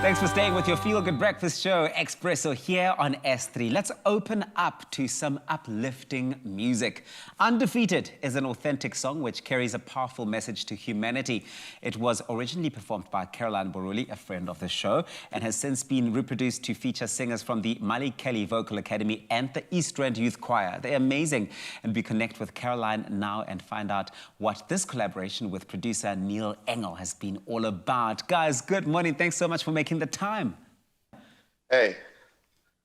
Thanks for staying with your Feel Good Breakfast show, Expresso, here on S3. Let's open up to some uplifting music. Undefeated is an authentic song which carries a powerful message to humanity. It was originally performed by Borole, a friend of the show, and has since been reproduced to feature singers from the Mali Kelly Vocal Academy and the East Rand Youth Choir. They're amazing. And we connect with Caroline now and find out what this collaboration with producer Neil Engel has been all about. Guys, good morning. Thanks so much for making the time. Hey.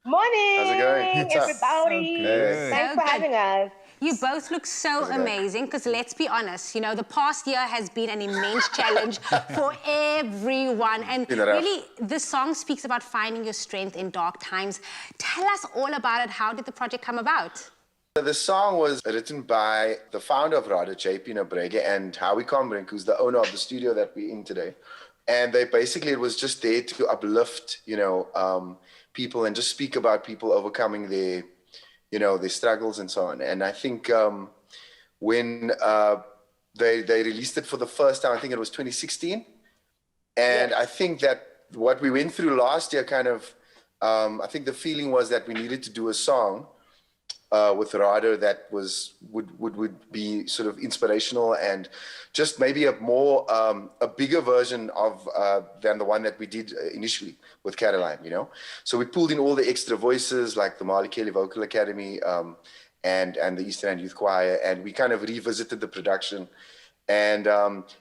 Morning. How's it going? Everybody. So good. Thanks for having us. You both look so amazing because let's be honest, you know, the past year has been an immense challenge for everyone. And really, this song speaks about finding your strength in dark times. Tell us all about it. How did the project come about? The song was written by the founder of RADA, JP Nobrege, and Howie Combrink, who's the owner of the studio that we're in today. And they basically, it was just there to uplift, people and just speak about people overcoming their, their struggles and so on. And I think when they released it for the first time, I think it was 2016. And I think that what we went through last year I think the feeling was that we needed to do a song with RADA that would be sort of inspirational and just maybe a bigger version of than the one that we did initially with Caroline, So we pulled in all the extra voices like the Mali Kelly Vocal Academy and the East Rand Youth Choir, and we kind of revisited the production. And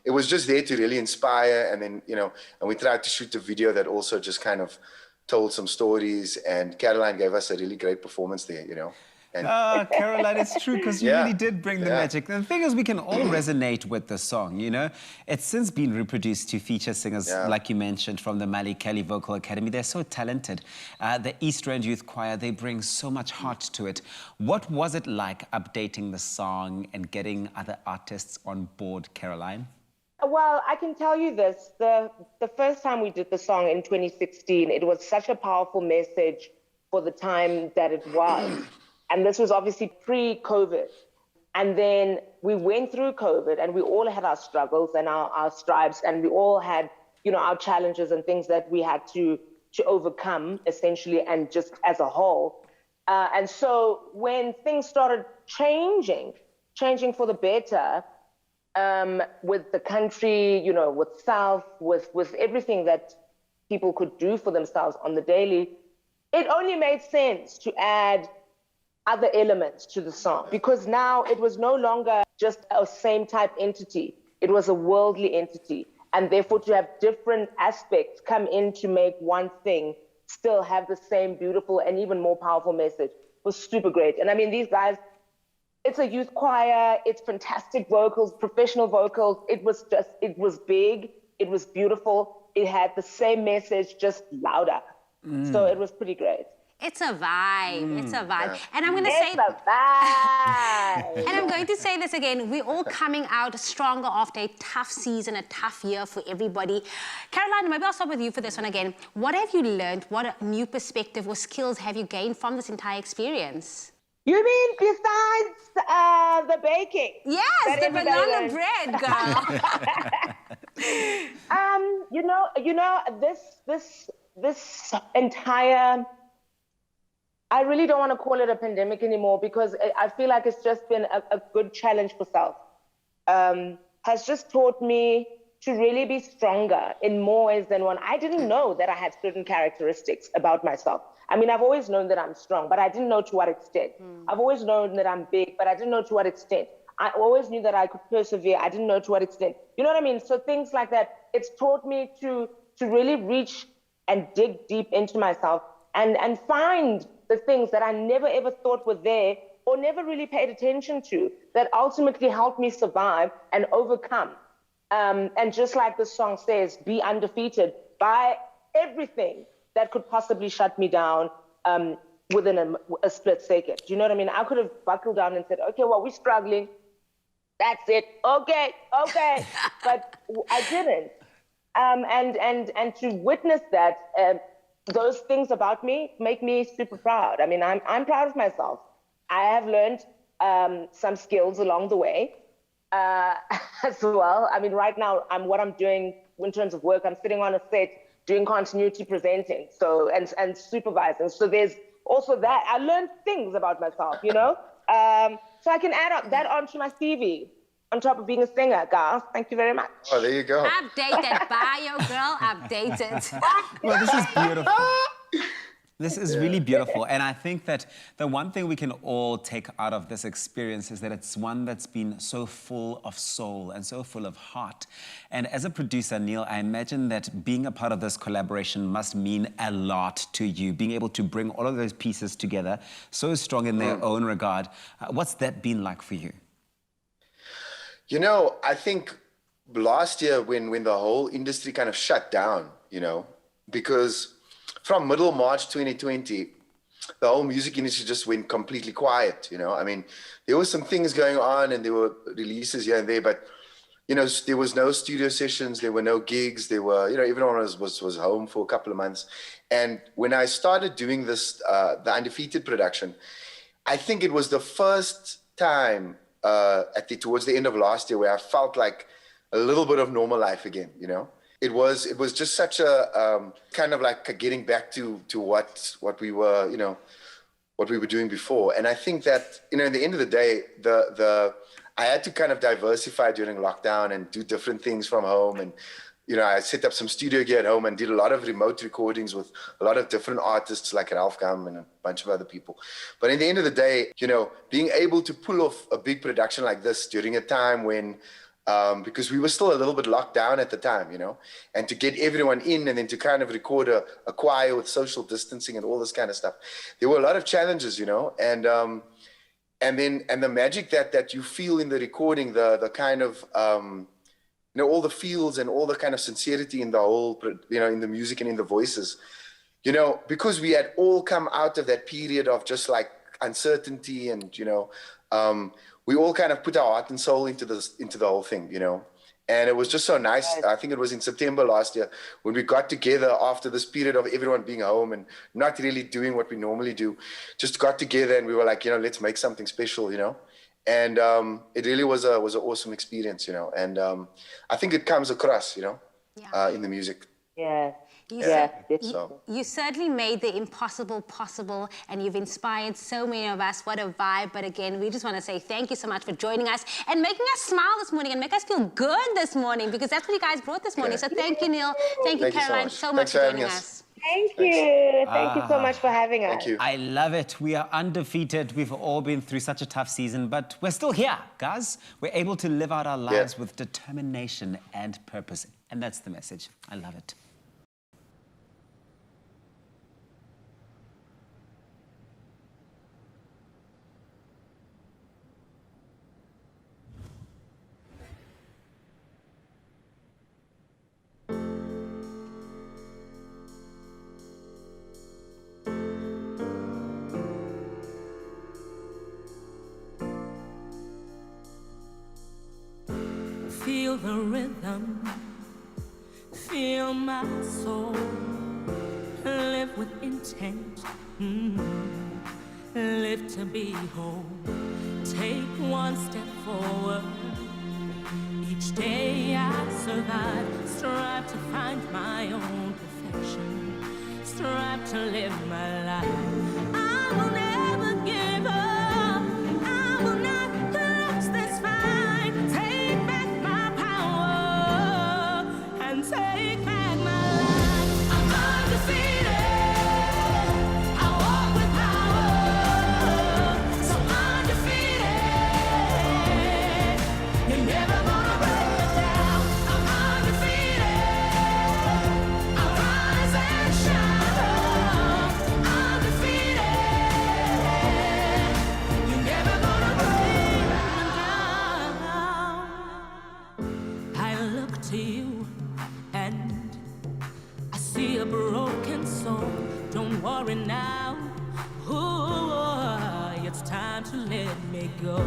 it was just there to really inspire, and then, and we tried to shoot a video that also just kind of told some stories, and Caroline gave us a really great performance there, Caroline, it's true, because you really did bring the magic. The thing is, we can all resonate with the song, It's since been reproduced to feature singers, like you mentioned, from the Mali Kelly Vocal Academy. They're so talented. The East Rand Youth Choir, they bring so much heart to it. What was it like updating the song and getting other artists on board, Caroline? Well, I can tell you this. The first time we did the song in 2016, it was such a powerful message for the time that it was. And this was obviously pre-COVID. And then we went through COVID and we all had our struggles and our stripes, and we all had, our challenges and things that we had to overcome, essentially, and just as a whole. And so when things started changing for the better, with the country, with South, with everything that people could do for themselves on the daily, it only made sense to add other elements to the song, because now it was no longer just a same type entity. It was a worldly entity. And therefore to have different aspects come in to make one thing still have the same beautiful and even more powerful message was super great. And I mean, these guys, it's a youth choir, it's fantastic vocals, professional vocals. It was big, it was beautiful. It had the same message, just louder. So it was pretty great. It's a vibe. It's a vibe. And I'm going to say... It's a vibe. And I'm going to say this again. We're all coming out stronger after a tough season, a tough year for everybody. Caroline, maybe I'll start with you for this one again. What have you learned? What new perspective or skills have you gained from this entire experience? You mean besides the baking? Yes, the banana bread, girl. This entire... I really don't want to call it a pandemic anymore, because I feel like it's just been a good challenge for self. Has just taught me to really be stronger in more ways than one. I didn't know that I had certain characteristics about myself. I mean, I've always known that I'm strong, but I didn't know to what extent. I've always known that I'm big, but I didn't know to what extent. I always knew that I could persevere. I didn't know to what extent. You know what I mean? So things like that, it's taught me to really reach and dig deep into myself and find the things that I never ever thought were there or never really paid attention to, that ultimately helped me survive and overcome. And just like the song says, be undefeated by everything that could possibly shut me down within a split second. Do you know what I mean? I could have buckled down and said, okay, well, we're struggling. That's it. Okay. But I didn't. And to witness that, those things about me make me super proud. I mean, I'm proud of myself. I have learned some skills along the way as well. I mean, right now, what I'm doing in terms of work, I'm sitting on a set doing continuity presenting, so and supervising. So there's also that. I learned things about myself, you know. So I can add up that onto my CV, on top of being a singer, guys. Thank you very much. Oh, there you go. Update that bio, girl. Update it. Well, this is beautiful. This is really beautiful. And I think that the one thing we can all take out of this experience is that it's one that's been so full of soul and so full of heart. And as a producer, Neil, I imagine that being a part of this collaboration must mean a lot to you, being able to bring all of those pieces together so strong in their own regard. What's that been like for you? You know, I think last year when the whole industry kind of shut down, you know, because from middle March 2020, the whole music industry just went completely quiet, you know. I mean, there were some things going on and there were releases here and there, but, you know, there was no studio sessions, there were no gigs, there were, you know, everyone was home for a couple of months. And when I started doing this, the Undefeated production, I think it was the first time towards the end of last year where I felt like a little bit of normal life again, you know. It was just such a kind of like getting back to what we were, you know, what we were doing before. And I think that, you know, at the end of the day, I had to kind of diversify during lockdown and do different things from home. And, you know, I set up some studio gear at home and did a lot of remote recordings with a lot of different artists like Ralph Gum and a bunch of other people. But at the end of the day, you know, being able to pull off a big production like this during a time when because we were still a little bit locked down at the time, you know, and to get everyone in and then to kind of record a choir with social distancing and all this kind of stuff. There were a lot of challenges, you know, and the magic that you feel in the recording, the kind of, you know, all the feels and all the kind of sincerity in the whole, you know, in the music and in the voices, you know, because we had all come out of that period of just like uncertainty and, you know, we all kind of put our heart and soul into the whole thing, you know, and it was just so nice. I think it was in September last year when we got together after this period of everyone being home and not really doing what we normally do, just got together and we were like, you know, let's make something special, you know, and it really was an awesome experience, you know, and I think it comes across, you know, in the music. Yeah. You certainly made the impossible possible, and you've inspired so many of us. What a vibe. But again, we just want to say thank you so much for joining us and making us smile this morning and make us feel good this morning, because that's what you guys brought this morning. So thank you, Neil. Thank you, Caroline, so much for joining us. Thank you. Thank you so much for having us. Thank you. I love it. We are undefeated. We've all been through such a tough season, but we're still here, guys. We're able to live out our lives with determination and purpose. And that's the message. I love it. Feel the rhythm, feel my soul, live with intent, live to be whole, take one step forward, each day I survive, strive to find my own perfection, strive to live my life, I will never give up, I will not lose this fight, take back my power, and take back my life, I'm undefeated, I walk with power, so undefeated, you're never gonna break me down, I'm undefeated, I rise and shine, undefeated, you're never gonna break me down. I look to you and I see a broken soul. Don't worry now, ooh, it's time to let me go.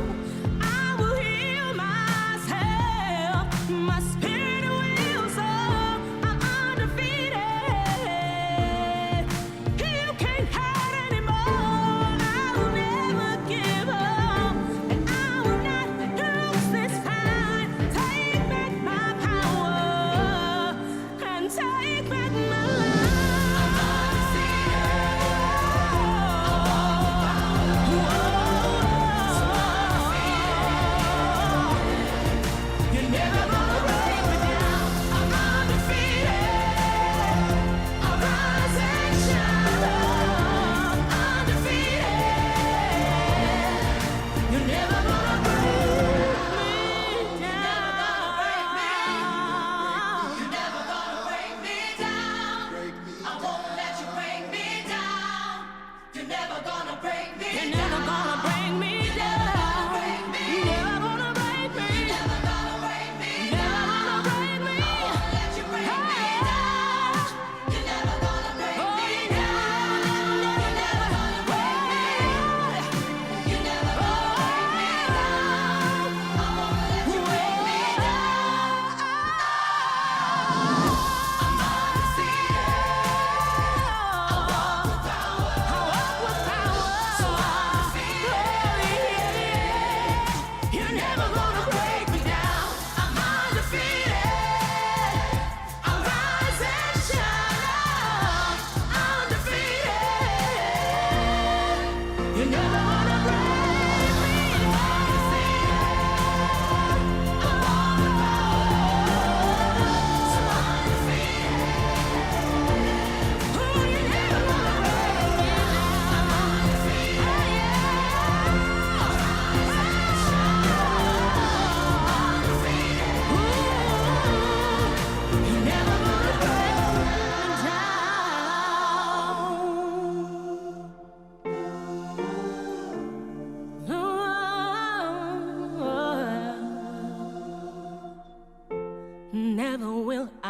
I will heal myself, my spirit will soar. I'm undefeated, you can't hide anymore. I will never give up, and I will not lose this fight. Take back my power and take back my life.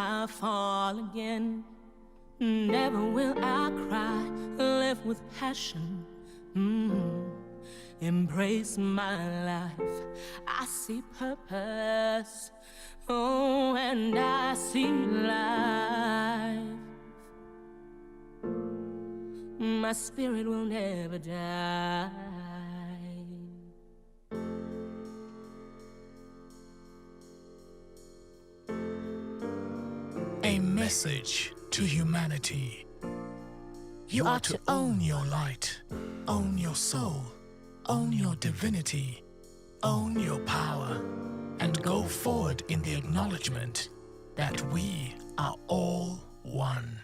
I fall again. Never will I cry, live with passion. Embrace my life. I see purpose. Oh, and I see life. My spirit will never die. A message to humanity. You are to own your light, own your soul, own your divinity, own your power, and go forward in the acknowledgement that we are all one.